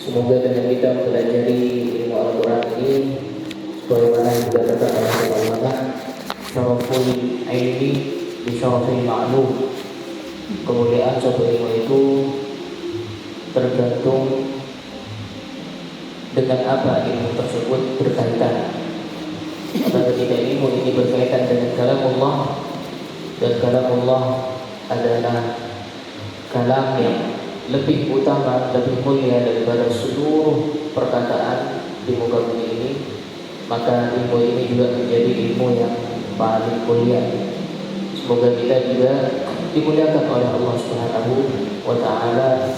Semoga dengan kita mempelajari ilmu Al-Quran ini sebagaimana yang dikatakan oleh ulama, syaraful ilmi bi syarafil ma'lum. Kemuliaan suatu ilmu itu tergantung dengan apa ilmu tersebut berkaitan. Maka ketika ilmu ini berkaitan dengan kalamullah, dan kalamullah adalah kalam yang lebih utama, lebih mulia daripada seluruh perkataan di muka bumi ini, maka ilmu ini juga menjadi ilmu yang paling mulia. Semoga kita juga dimuliakan oleh Allah Subhanahu wa Ta'ala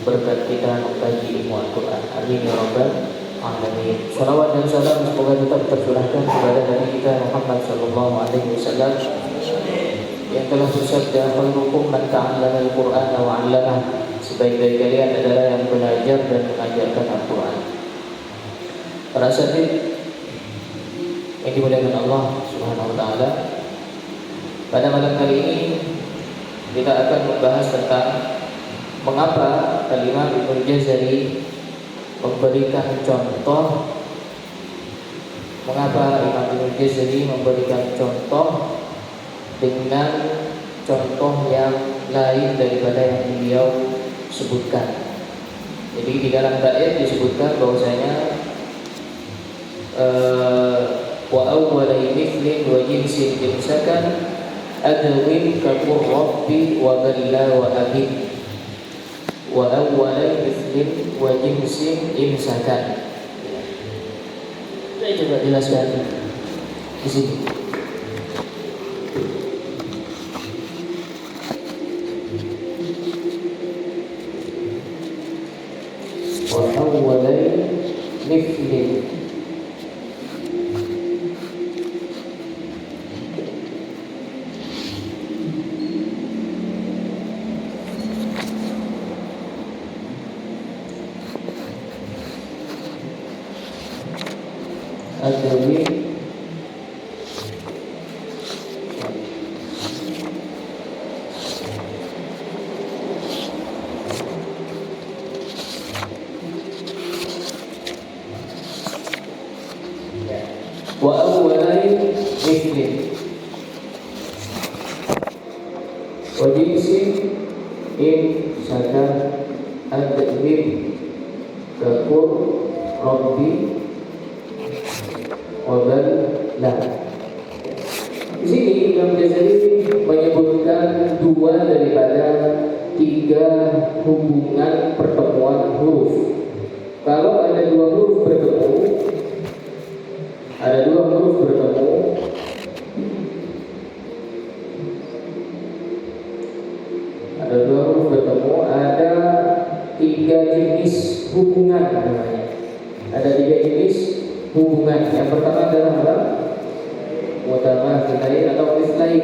berkat kita mengkaji ilmu Al-Quran. Amin ya rabbal alamin. Salawat dan salam semoga tetap tercurahkan kepada Nabi kita Muhammad sallallahu alaihi wasallam yang telah bersabda, khairukum man ta'allama al-Qur'ana wa 'allamah. Sebaik-baik kalian adalah yang belajar dan mengajarkan Al-Quran. Para sahabat yang dimuliakan Allah Subhanahu wa Ta'ala, pada malam kali ini kita akan membahas tentang mengapa Al-Imam Ibnu Jazari memberikan contoh, mengapa Imam Ibnu Jazari memberikan contoh dengan contoh yang lain daripada yang beliau sebutkan. Jadi di dalam bait disebutkan bahwasanya wa awwala mithlin wa jinsin imsakan adwin kaqur rabbi wa balla wa abid wa awwala mithlin wa jinsin imsakan. Saya coba jelaskan di sini. Wa awwalai mithlin wa jinsin imsakan adwin kaqur rabbi Wabal. Nah, di sini Imam Jazari menyebutkan dua daripada tiga hubungan pertemuan huruf. Kalau ada dua huruf bertemu, ada tiga jenis hubungan namanya. Ada tiga jenis hubungan. Yang pertama adalah apa? Mutamathilain atau mithlain.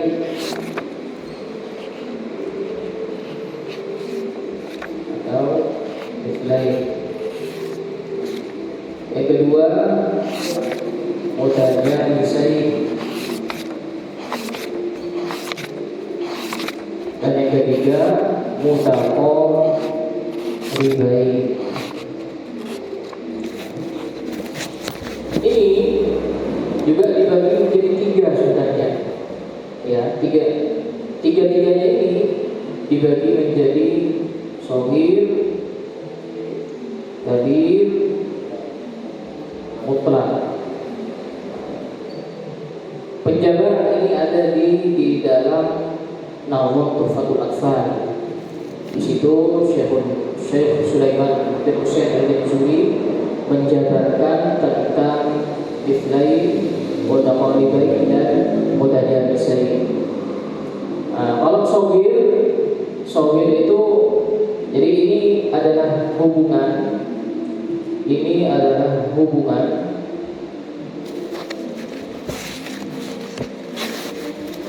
Yang kedua mutajanisain. Dan yang ketiga mutaqaribain. Ini juga dibagi menjadi tiga sebenarnya. Ya, tiga-tiganya ini dibagi menjadi shaghir, kabir, mutlaq. Penjabaran ini ada di dalam Nazm Tuhfatul Atfal. Di situ Syekh Sulaiman bin Husain al-Jazuli menjabarkan tentang mithlain, mutaqaribain dan mutajanisain. Kalau shaghir itu, jadi ini adalah hubungan.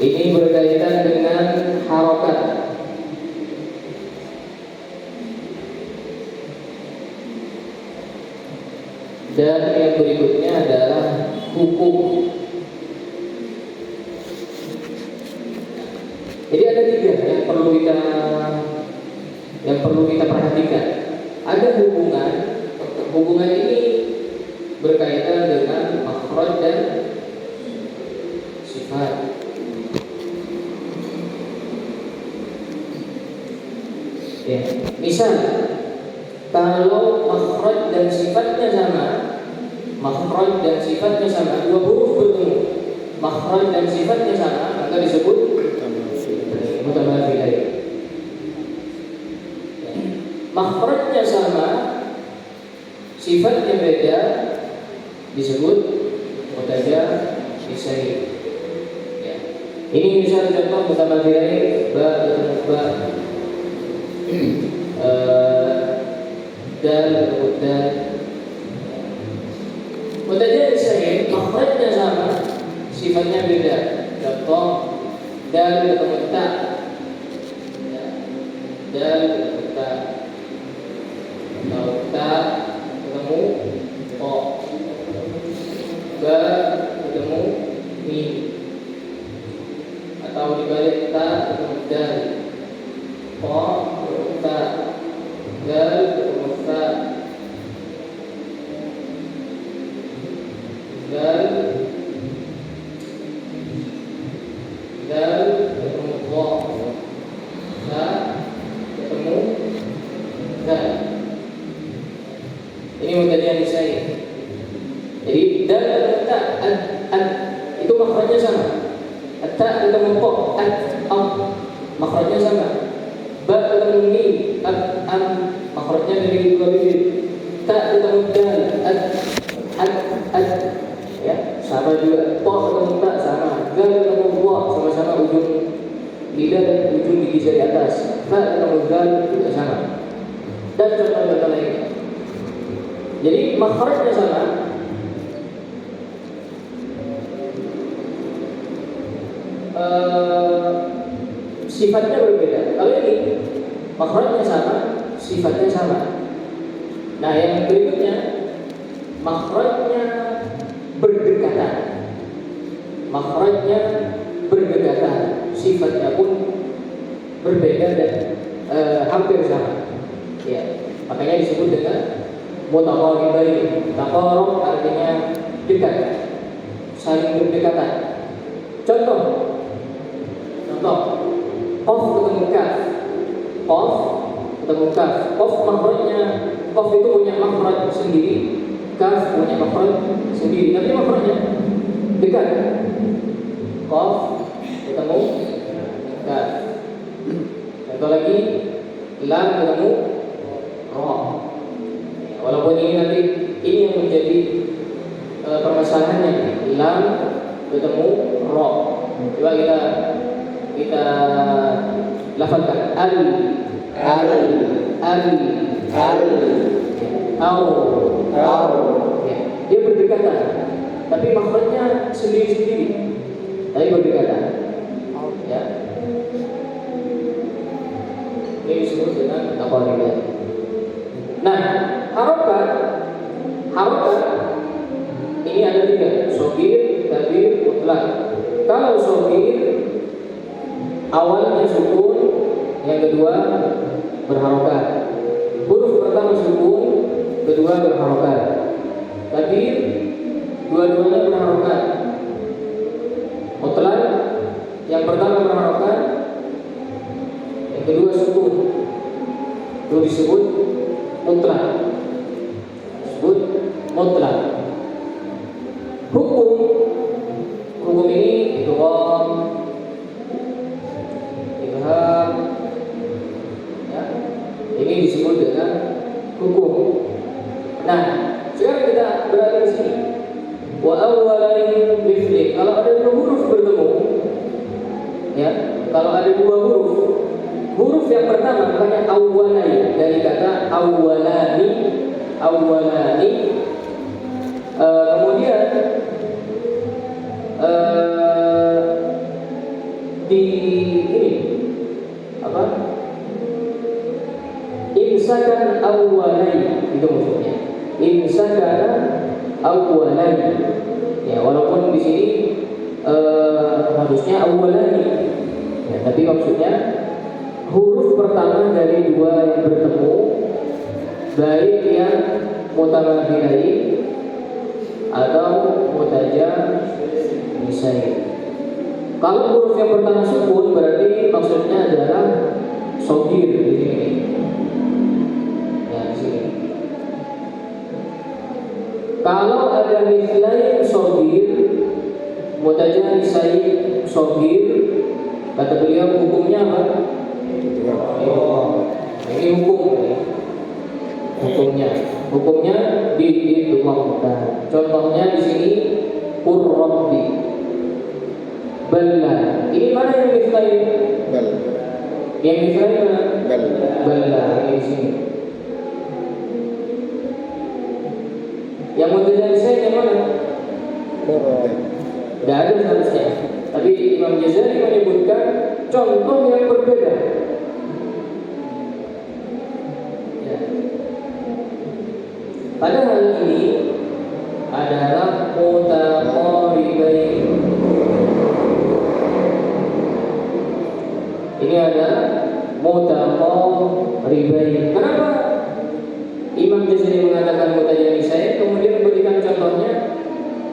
Ini berkaitan dengan harokat. Dan yang berikutnya adalah hukum. Jadi ada tiga yang perlu kita perhatikan. Ada hubungan hubungan ini berkaitan dengan makhraj dan sifat. Ya, misal kalau makhraj dan sifatnya sama, makhraj dan sifatnya sama, dua huruf bertemu, makhraj dan sifatnya sama, maka disebut mutamathilain. Makhrajnya sama, sifatnya beda, disebut mutajawisain. Ya. Ini misal contoh mutamathilain, ba ketemu ba, dal ketemu dal. Mutajawisain makhrajnya sama, sifatnya beda. Contoh dal ketemu ta, dal ketemu ta, atau ta ketemu o, ba ketemu mi, atau dibalik ta ketemu dal, o ketemu ta, dal ketemu ta, dal ketemu o, ta ketemu dal. Ini mutajawisain. Jadi dal dan ta, itu makhrajnya sama. Ta ketemu ko, makhrajnya sama. Ba ketemu mi, makhrajnya dari dua bibir. Ta ketemu dal, ya sama juga. Po ketemu ta sama. Gal ketemu wa, sama-sama ujung lidah dan ujung gigi jari atas. Fa ketemu gal juga sama. Dan contoh-contoh lainnya. Jadi makhrajnya sama, sifatnya berbeda. Kalau ini makhrajnya sama, sifatnya sama. Nah yang berikutnya makhrajnya berdekatan, makhrajnya berdekatan, sifatnya pun berbeda dan hampir sama. Ya, makanya disebut dengan mutaqaribain. Taqarrub artinya dekat, saling berdekatan. Contoh, qaf ketemu kaf, qaf ketemu kaf. Qaf makhrajnya, qaf itu punya makhraj sendiri, kaf punya makhraj sendiri, tapi makhrajnya dekat. Qaf ketemu kaf. Contoh lagi, lam ketemu ra. Walaupun ini nanti ini yang menjadi permasalahannya, lam ketemu ra. Coba kita lafalkan al, ya, dia berdekatan, tapi makhrajnya sendiri-sendiri, tapi berdekatan. Ya, ini disebut dengan taqarrub. Nah, harokat ini ada tiga: shogir, kabir, mutlak. Kalau shogir awalnya sukun, yang kedua berharokat. Huruf pertama sukun, kedua berharokat. Kabir dua-duanya berharokat. Mutlak yang pertama berharokat, yang kedua sukun. Itu disebut mutlak. Hukum ini idgham, ibham, ya, ini disebut dengan hukum. Nah, sekarang kita berada di sini. Wa awwalan mithli, kalau ada dua huruf bertemu, ya, kalau ada dua huruf yang pertama makanya awwalani, dari kata awwalani, kemudian di ini apa? Imsakan awwalani, itu maksudnya. Imsakan awwalani. Ya, walaupun di sini harusnya awwalani. Ya, tapi maksudnya huruf pertama dari dua yang bertemu, baik yang mutamathilain atau mutajanisain. Kalau huruf yang pertama sukun berarti maksudnya adalah shogir di sini. Ya, di sini. Kalau ada mithlain shogir, mutajanisain shogir, kata beliau hukumnya apa? Ini hukumnya didhammakan. Contohnya di sini qurrabbi, balla. Ini mana yang mithlain? Balla. Yang mithlain mana? Balla. Ini di sini. Yang mutajanisain yang mana? Qurrab. Tidak ada seharusnya. Tapi Imam Ghazali menyebutkan contoh yang berbeda. Ya. Padahal ini adalah mutaqaribain. Ini adalah mutaqaribain. Kenapa Imam Ghazali mengatakan mutajanisain, kemudian memberikan contohnya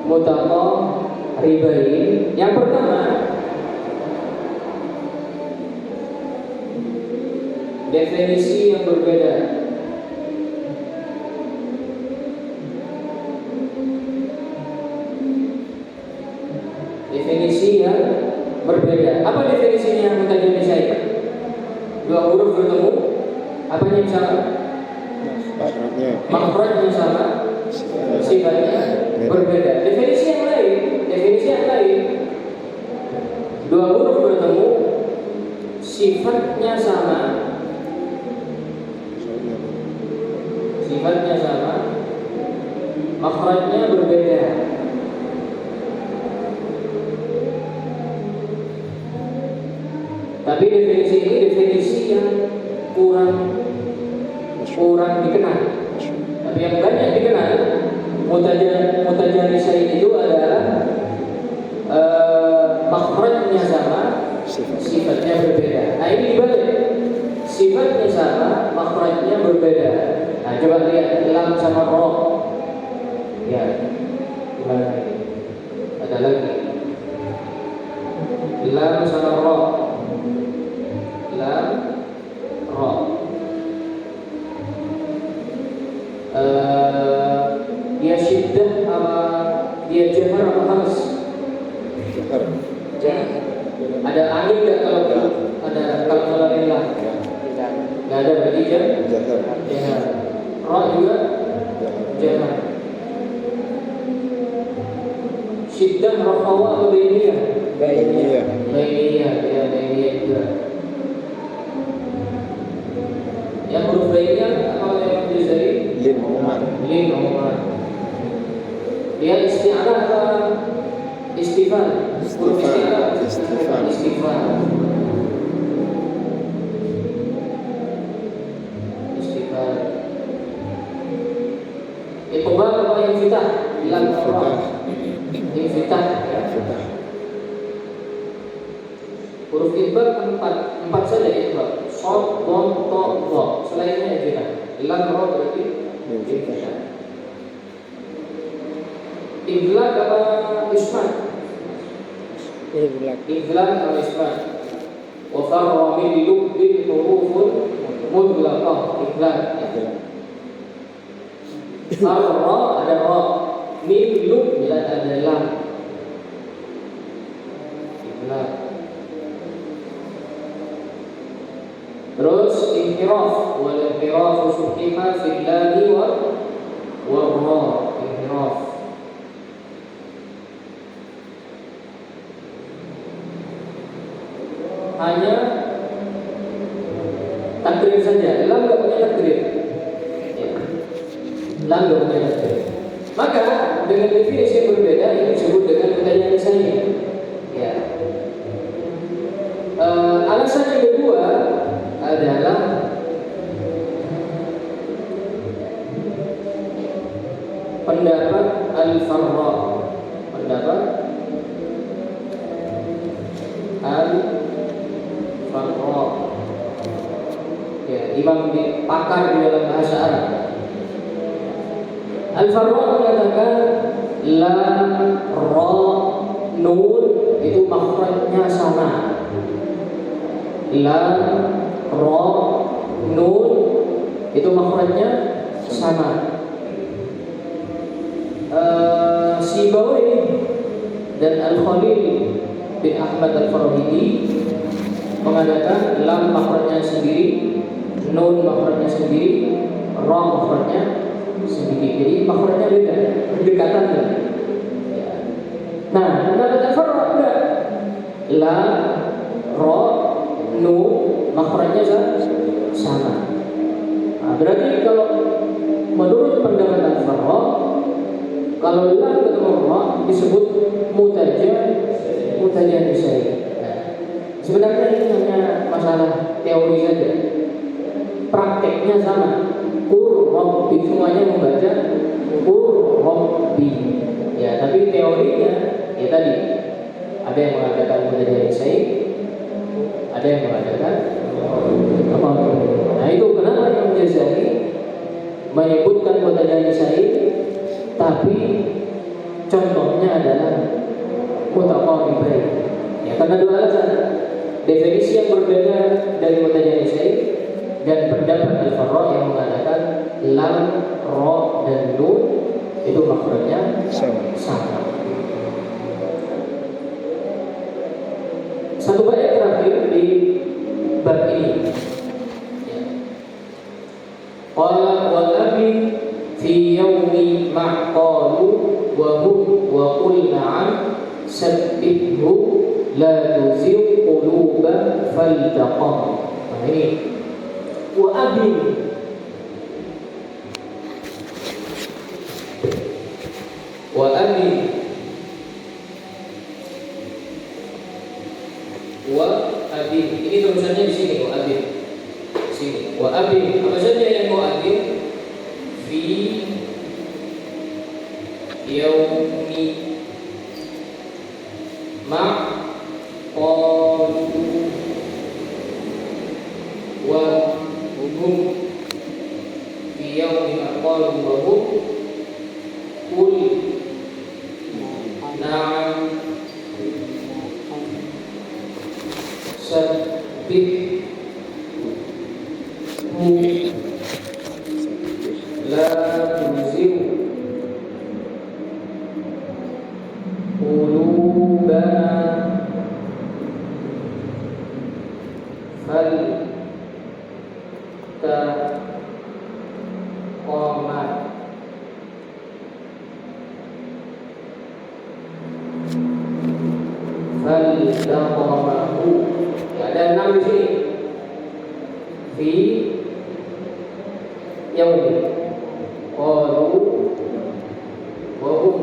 mutaqaribain? Yang pertama, definisi yang berbeda. Definisi yang berbeda. Apa definisinya mutajanisain? Dua huruf bertemu, apanya yang sama? Makhrajnya sama, sifatnya berbeda. Definisi yang lain. Dua huruf bertemu, sifatnya sama, makhrajnya berbeda. Tapi definisi ini definisi yang kurang dikenal. Tapi yang banyak dikenal, mutajanisain itu adalah makhrajnya sama, sifatnya berbeda. Nah, ini dibalik. Sifatnya sama, makhrajnya berbeda. Nah, coba lihat lam sama ro. Ya, gimana ini? Ada lagi. Lam sama ro. Lam, ro. Dia syiddah apa dia jahar apa hamas? Jahar. Ada angin nggak kalau ilah? Nggak ada, berarti jahar. Ra juga jahar. Syiddah rafawa atau bainiyah? Bainiyah juga. Yang huruf bainiyah apa yang Ghazali? Lin Umar. Dia isti'alah atau istifal? Huruf istifal. Iqbal apa infitah? Lam Allah. Infitah. Huruf iqbal empat saja iqbal. Shad, dom, to, dha. Selainnya infitah. Lam ra berarti infitah. Iqlaq apa ismat? Iqlaq atau ismat. Wa farra min lubbil hurufun mudlaqah. Iqlaq. Farra ada ra, min lub bila ada lam. Iqlaq. Terus inhiraf, wal inhiraf suhiha fil lam wa ra. Inhiraf. Hanya takdir saja, lam enggak punya takdir. Lam enggak punya takdir. Maka dengan definisi yang berbeda ini disebut dengan mutajanisain. Ya. Alasan yang kedua adalah pendapat Al-Farra. Pendapat Al-Farra. Ya, imam pakar di dalam bahasa Arab. Al-Farra mengatakan lam, ra, nun itu makhrajnya sama. Lam, ra, nun itu makhrajnya sama. Sibawi dan Al-Khalil bin Ahmad Al-Farahidi mengatakan lam makhrajnya sendiri, nun makhrajnya sendiri, ra makhrajnya sendiri. Jadi makhrajnya beda, berdekatan kan? Ya. Nah, pendapat Al-Farra enggak. Lam, ra, nun makhrajnya sama. Nah, berarti kalau menurut pendapat Al-Farra, kalau lam ketemu ra disebut mutajah nisai. Sebenarnya ini hanya masalah teori saja. Prakteknya sama. Qurrabbi, semuanya membaca Qurrabbi. Ya, tapi teorinya ya tadi ada yang mengatakan mutajah nisai, ada yang mengatakan apa? Nah, itu kenapa Imam Ghazali menyebutkan mutajah nisai, tapi contohnya adalah mutaqabilain. Ya, karena dua alasan. Definisi yang berbeda dari mutajah nisai dan pendapat Al-Farra yang mengatakan lam, ra dan nun itu makhrajnya sama. Satu bait terakhir di bab ini. Qala wa abi fi yaumi ma'qalu wa hum wa qul na'am sabbihhu la tuzigh quluba faltaqam. Nah ini wa abi ini tulisannya di sini wa abi. Sini wa abi apa saja yang wa abi fi yaumi ma qalu wa hum fi yaumi ma qalu wa hum qul na'am sabbih la tuzigh qulubana faltaqamahu. Ada 6 di sini. Fi yaumi qalu wa hum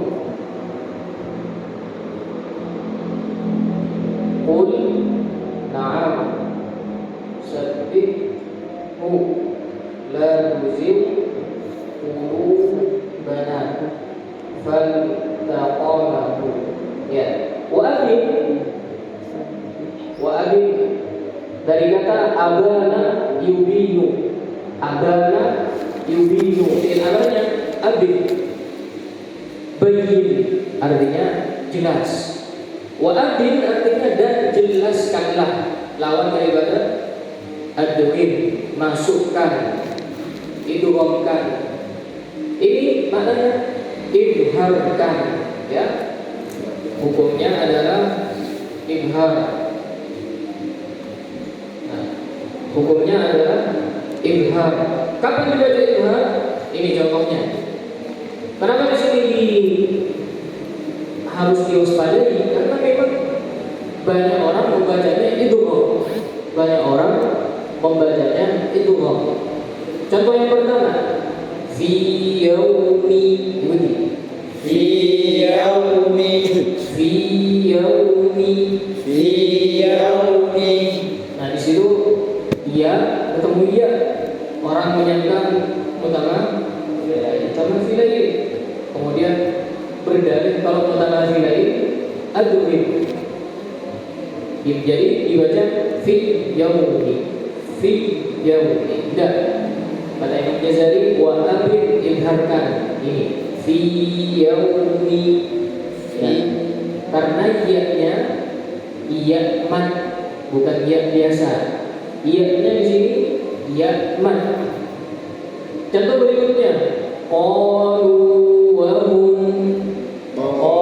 qul na'am sabbihhu la tuzigh qulubana faltaqamahu. Ya, wa abi dari kata abana yubinu. Abana yubinu, artinya abi bayin, artinya jelas. Wa abin artinya dan jelaskanlah, lawan daripada ad-du'in, masukkan, idghamkan. Ini maknanya ibharkan, ya. Hukumnya adalah ibhar. Nah, hukumnya adalah ibhar. Kapan dibaca ibhar? Ini contohnya. Kenapa di sini harus diwaspadai? Karena memang banyak orang membacanya idgham. Banyak orang membacanya idgham. Contoh yang pertama, fi yaumi, fi yaumi, fi yaumi, fi yaumi. Nah, di situ ia ketemu ia, orang menyangka mutama filain, kemudian berdalil kalau mutama filain ad-du'in. Jadi dibaca fi yaumi, fi yaumi. Tidak, kata Imam jazari wa abid idharkan ini fi yaumi ya. Karena iya-nya iya mat bukan iya biasa. Iya-nya di sini iya mat. Contoh berikutnya qalu wa hum qalu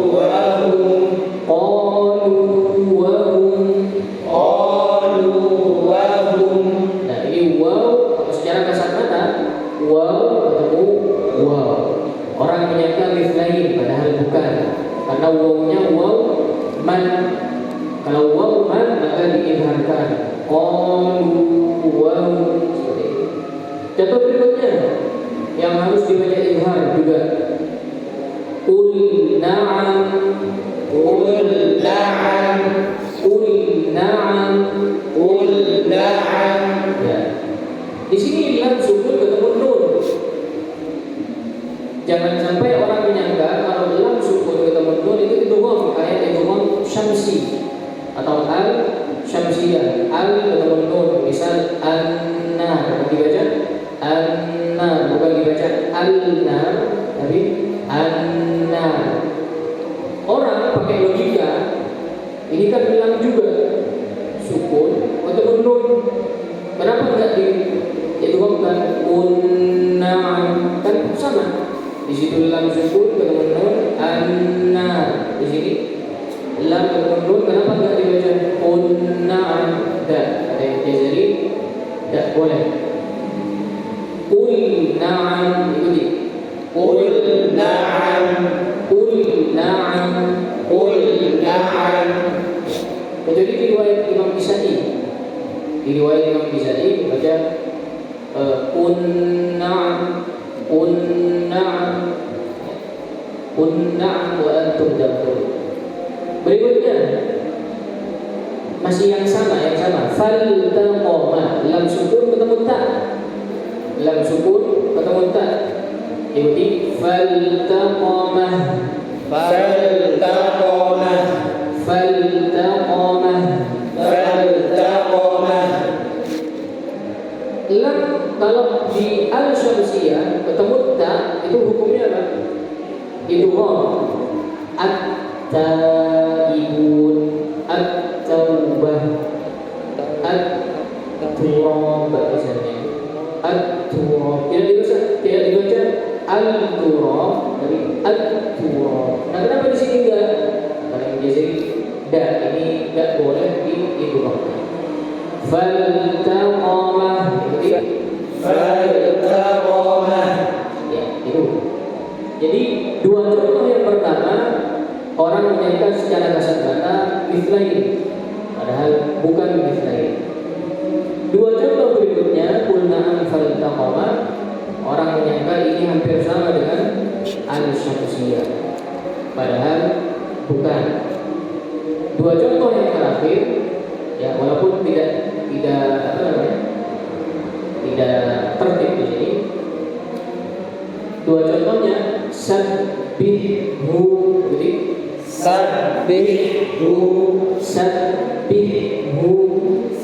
wa hum qalu wa hum qalu wa hum. Nah, ini waw secara kasat mata waw ketemu waw. Orang menyangka mithlain padahal bukan. Karena wawnya waw man. Kalau waw man maka diizharkan qalu wa hum. Contoh berikutnya yang harus dibaca izhar juga. Qul na'am, qul na'am, qul na'am, qul na'am. Ya. Di sini lam sukun ketemu nun. Jangan sampai orang menyangka kalau lam sukun ketemu nun itu idgham kayak idgham syamsi atau al syamsiyah. Al ketemu nun, misal an-nar dibaca an-nar bukan dibaca al-nar tapi an-nar. Orang pakai logika ini kan bilang juga sukun atau nun. Kenapa enggak di itu bukan un-na'am kan sama. Di situ lam sukun ketemu nun an-nar. Di sini lam ketemu nun kenapa enggak dibaca un-na'am? Ada yang jazari tidak boleh. Qul na'am ikuti. Qul na'am, qul na'am, qul na'am. Kecuali di riwayat Imam Kisai. Di riwayat Imam Kisai baca qul na'am, qul na'am, qul na'am wa antum dakhul. Berikutnya masih yang sama. Fal taqama lam sukun ketemu ta. Lam sukun ketemu ta. Ikuti faltaqamah faltaqamah faltaqamah faltaqamah. Lam kalau di al-syamsiyah ketemu ta itu hukumnya apa? Idgham. At-taibun at-taubah at-turab misalnya. At-turab tidak dibaca al-turab tapi at-turab. Nah, kenapa di sini enggak? Karena di sini da ini enggak boleh diidgham. Faltaqamah faltaqamah. Ya, itu. Jadi dua contoh yang pertama orang menyangka secara kasat mata mithlain padahal bukan mithlain. Dua contoh berikutnya qul na'am faltaqamah orang menyangka ini hampir sama dengan al-syamsiyah padahal bukan. Dua contoh yang terakhir ya walaupun tidak tertib di sini. Dua contohnya sabbihhu jadi sabbihhu sabbihhu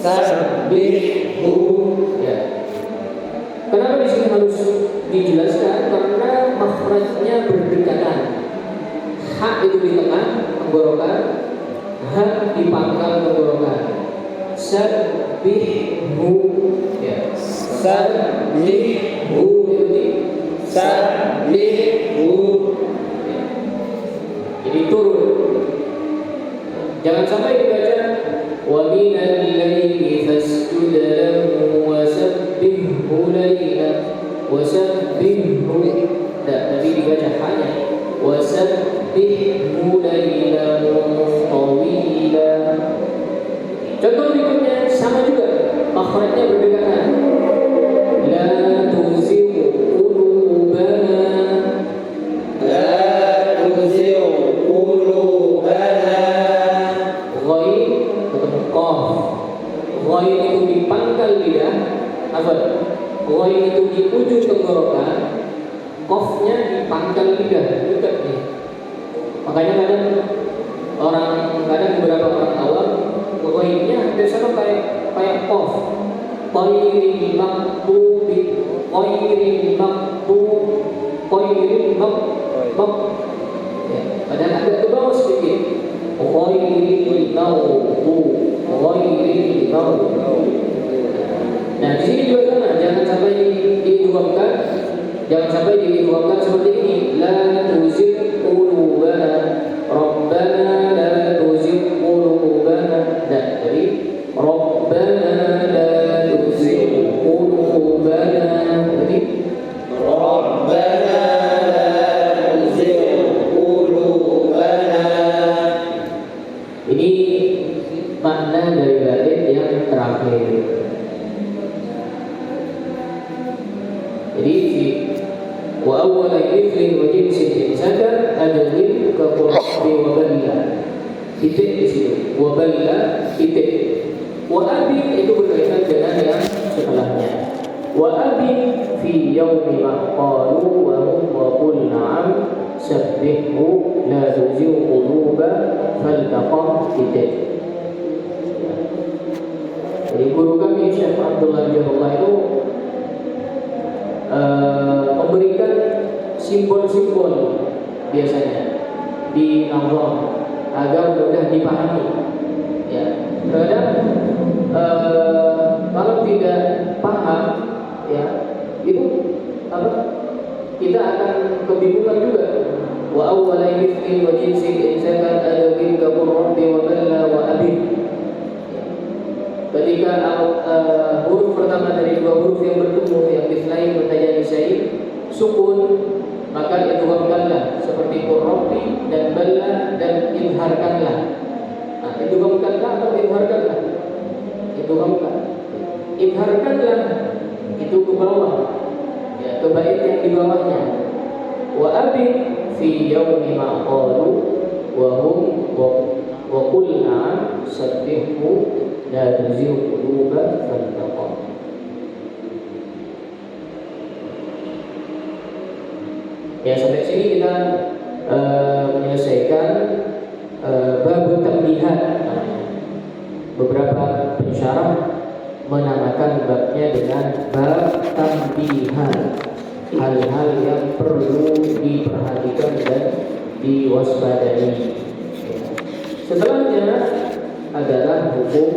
sabbihhu ya. Kenapa di sini harus dijelaskan? Karena makhrajnya berdekatan. Ha itu di tengah tenggorokan, ha di pangkal tenggorokan. Sabbihhu ya. Sabbihhu itu sabbihhu ya. Jadi turun. Jangan sampai dibaca wa minal laili fasjud lahu wa sabbihhu laila wa sabbihhu. Tapi dibaca hanya wa sabbihhu laila tawila. Contoh berikutnya sama juga makhrajnya berdekatan. La tuzigh qulubana la tuzigh qulubana. Ghain ketemu qaf. Ghain itu di pangkal lidah. Apa? Ghain itu di ujung tenggorokan. Qafnya di pangkal lidah dekat nih. Makanya kadang beberapa orang awam ghainnya hampir sama kayak qaf. Ghairil maghdubi Ghairil maghdubi, ghairil maghdubi. Ya, padahal agak ke bawah sedikit. Ghairil maghdubi, ghairil maghdubi. Nah, di sini juga sama, jangan sampai diidghamkan, jangan sampai diidghamkan seperti ini. La tuzigh qulubana, Rabbana la tuzigh qulubana. Nah, jadi Rabbana la tuzigh qulubana. Jadi Rabbana la tuzigh qulubana. Ini makna dari bait yang terakhir. Jadi wa awwala mithli wa jinsin insaka adawin ka qurbi wa balla. Titik di situ. Wa balla titik. Wa abi itu berkaitan dengan yang setelahnya. Wa abi fi yaumi ma qalu wa hum wa qul na'am sabbihu la tuzigh quluba faltaqam titik. Jadi guru kami Syekh Abdullah Jabullah itu memberikan simbol-simbol biasanya di nazam agar mudah dipahami. Ya, terkadang kalau tidak paham, ya itu apa? Kita akan kebingungan juga. Wa awwala mithli wa jinsi insaka adawin ka rabbi wa balla wa abi. Ketika huruf pertama dari dua huruf yang bertemu yang dislain bertajani syai sukun, maka idghamkanlah seperti qurrabi dan balla dan idharkanlah. Nah, idghamkanlah atau idharkanlah? Idghamkan. Idharkanlah itu ke bawah. Ya, ke bait yang di bawahnya. Wa abi fi yaumi ma qalu wa hum wa qulna sabbihu la tuzigh quluba faltaqam. Ya, sampai sini kita menyelesaikan bab tambihat. Beberapa pensyarah menamakan babnya dengan bab tambihat, hal-hal yang perlu diperhatikan dan diwaspadai. Setelahnya adalah hukum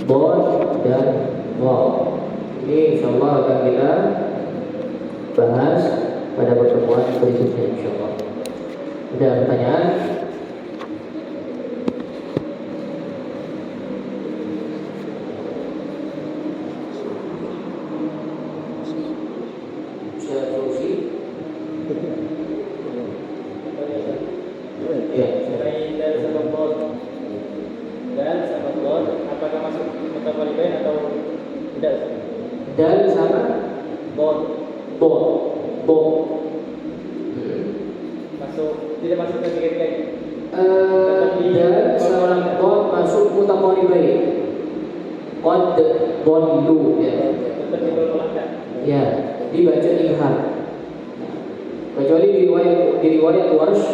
bod dan waw. Ini insyaallah akan kita bahas pada pertemuan berikutnya insyaallah. Ada pertanyaan? Dal sama bod. Tidak masuk ke tiga-tiga. Dal sama bod masuk mutaqaribain. Qad dhallu ya. Ya, dibaca izhar. Kecuali di riwayat Warsh,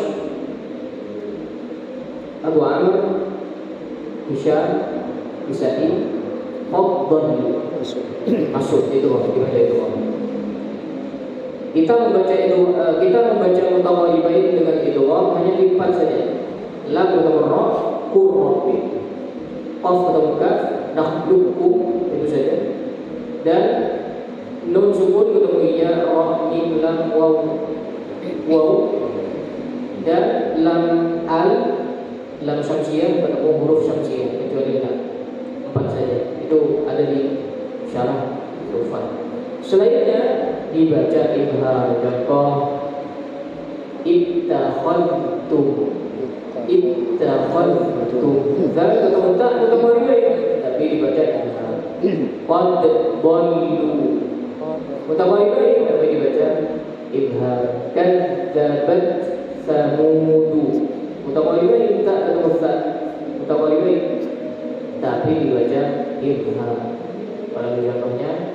Abu Amr, Hisham, Isa'i, Fadl masuk itu dibaca itu. Kita membaca mutaqaribain dengan itu hanya di 4 saja. Lam ketemu ra, qurrabi. Qaf ketemu kaf, nakhluqu itu saja. Dan nun sukun ketemu ya, ra, mim, lam, waw. Dan lam al, lam syamsiyah ketemu huruf syamsiyah kecuali lam. 4 saja. Itu ada di syarah Tufan. Selainnya dibaca izhar. Contoh ittakhadtu. Zal ketemu tak ketemu riwayat tapi dibaca izhar. Qad dhallu mutawaribain tapi dibaca izhar. Kadzabat samudu mutawaribain tak ketemu tak mutawaribain tapi dibaca izhar. Pada contohnya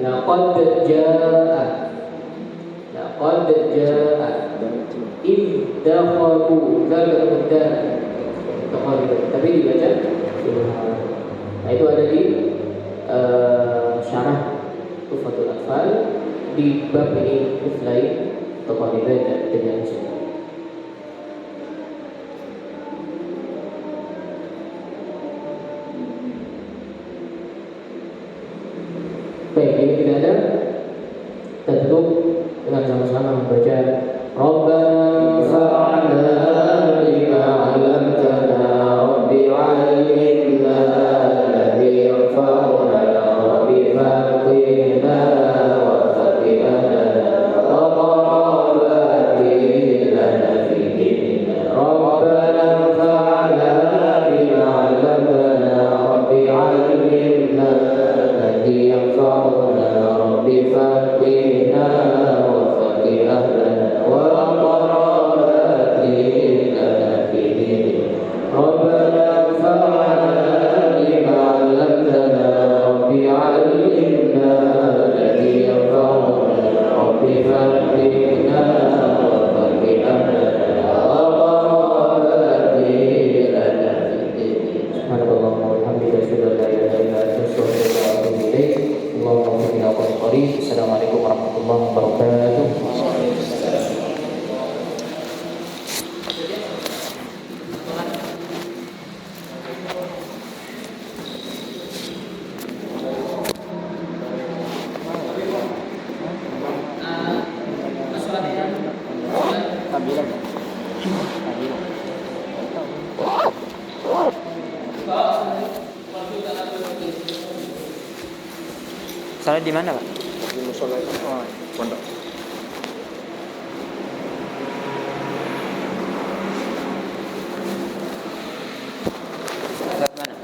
laqad jaa'a iddakhalu dzalika tapi dibaca izhar. Nah, itu ada di syarah Tufan. di bab ini mulai tokoh ibadah dengan sunnah. Baik, ini tidak ada, kita tutup dengan sama-sama membaca Rabbana fa'alna bima 'allamtana Rabbi 'allimna alladhi yanfa'una Rabbi faqihna wa faqihna wa qarabati lana fi dinina Rabbana fa'alna bima 'allamtana Rabbi 'allimna alladhi yanfa'una Rabbi faqihna wa faqihna wa qarabati lana fi dinina Rabbana fa'alna bima 'allamtana Rabbi 'allimna alladhi yanfa'una Rabbi faqihna wa faqihna wa qarabati lana fi dinina Subhanallah wa bihamdihi asyhadu an la ilaha illa anta astaghfiruka wa atubu ilaik. Allahumma inna qari. Assalamualaikum warahmatullahi wabarakatuh. Salat di mana, Pak? Di musola itu. Oh, pondok. Salat mana?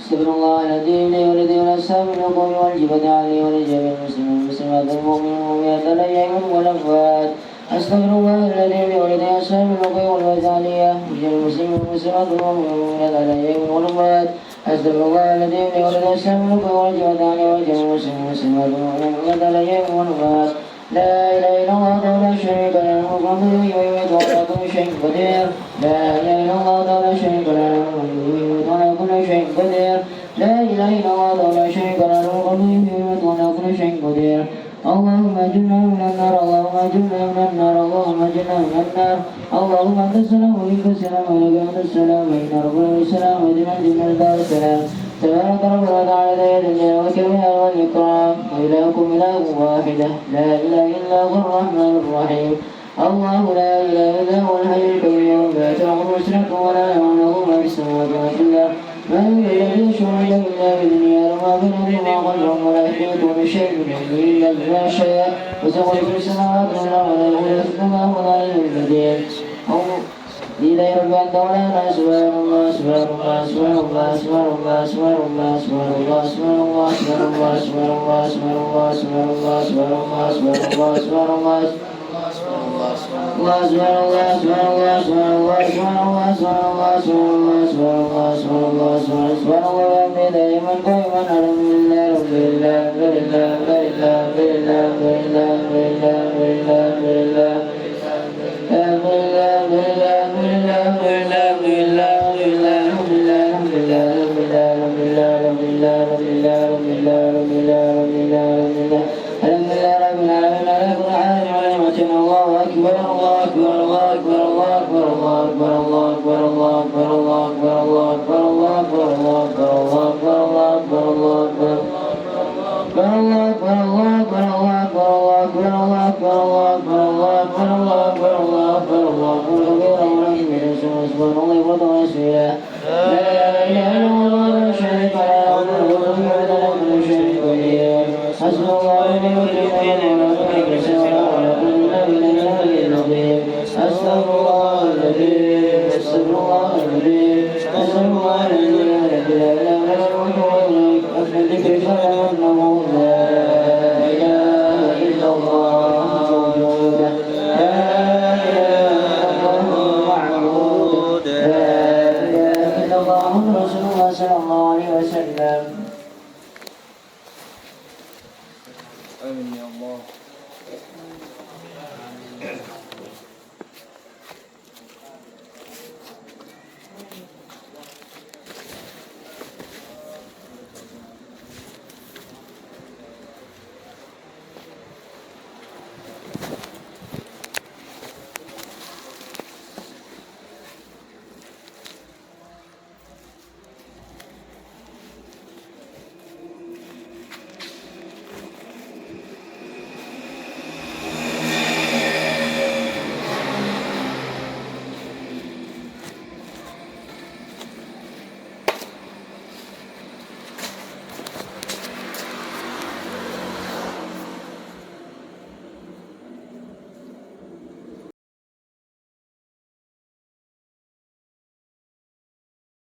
استغفر الله العظيم لي ولدي ولأصحاب الحقوق والجبة علي ولجميع المسلمين والمسلمات والمؤمنين والمؤمنات الأحياء والأموات. أستغفر الله الذي لي ولدي أصحاب الحقوق والجبة علي ولجميع المسلمين والمسلمات والمؤمنين والمؤمنات الأحياء والأموات. أستغفر الله الذي لي ولدي أصحاب الحقوق والجبة علي ولجميع المسلمين والمسلمات والمؤمنين الأحياء والأموات. لا إله إلا الله وحده لا شريك له له الملك ويميت وعلى كل شيء قدير. لا إله إلا الله وحده لا شريك له له الملك ويميت وعلى كل شيء قدير. لا إله إلا الله وحده لا شريك له له الملك ويميت وعلى كل شيء قدير. اللهم أجرنا من النار اللهم أجرنا من النار اللهم أجرنا من النار. اللهم أنت السلام ومنك السلام ولك الحمد السلام وإن ربنا السلام ودنا الجنة دار السلام. تبارك ربنا تعالى يد الجلال والكمال والإكرام وإلهكم إله واحدة لا إله إلا هو الرحمن الرحيم. الله لا إله إلا هو الحي القيوم لا تأخذه سنة ولا نوم له ما في السماوات وما في الأرض من الذي يشفع إلا بإذنه يعلم ما بين أيديهم وما خلفهم ولا يحيطون بشيء من علمه إلا بما شاء وسع في السماوات والأرض ولا يؤوده حفظهما وهو العلي القدير. إليه ربنا مولانا سبحان الله سبحان الله سبحان الله سبحان الله سبحان الله سبحان الله سبحان الله سبحان الله سبحان الله سبحان الله سبحان الله سبحان الله سبحان الله سبحان الله أستغفر الله